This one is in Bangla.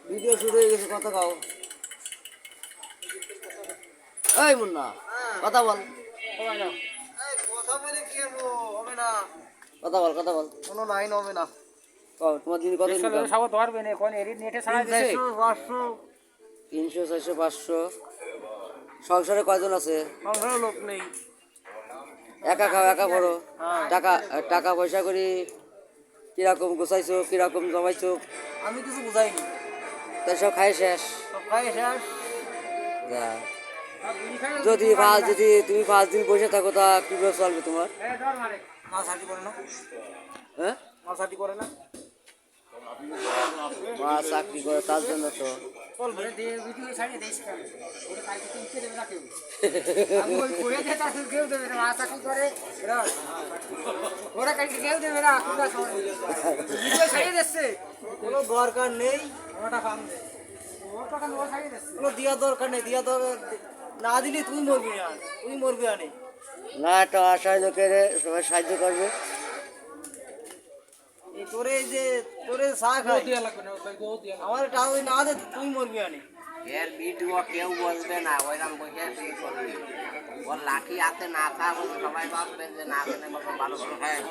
ভিডিও শুরু হয়ে গেছে, কথা কও। এই মুন্না, কথা বল। কথা বলে কি হবে না? কথা বল, কথা বল। কোনো লাইন হবে না। কও, তোমার দিন কত ইনকাম? 500 300, 400, 500। সংসারে কয়জন আছে? সংসারে লোক নেই। একা খাও, একা পড়ো। টাকা টাকা পয়সা করি কিরকম গোছাইছো, কিরকম জমাইছো? আমি কিছু বুঝাইনি, তাই সব খাই শেষ। সব খাই শেষ। যা। যদি তুমি 5 দিন বসে থাকো, তা কিভাবে চলবে তোমার? মা সাথী করে না, হ্যাঁ, মা সাথী করে না, মা চাকরি করে, তার জন্য তো। চলবে। কোনো দরকার নেই, কোনো দিয়া দরকার নেই, দিয়া দরকার না দিলে তুই মরবি না, তুই মরবি আনে। না, একটা আশায় লোকের সবাই সাহায্য করবে। এই তোরে যে তোরে চা খাই আমার টাকা না দে, তুই মরবি আনে। এর ভিডিও কেউ বলবে না, ওইরকম বসে তুই করবি। ওর লাঠি হাতে না থাক, সবাই ভাববে যে না ভালো করে খায়।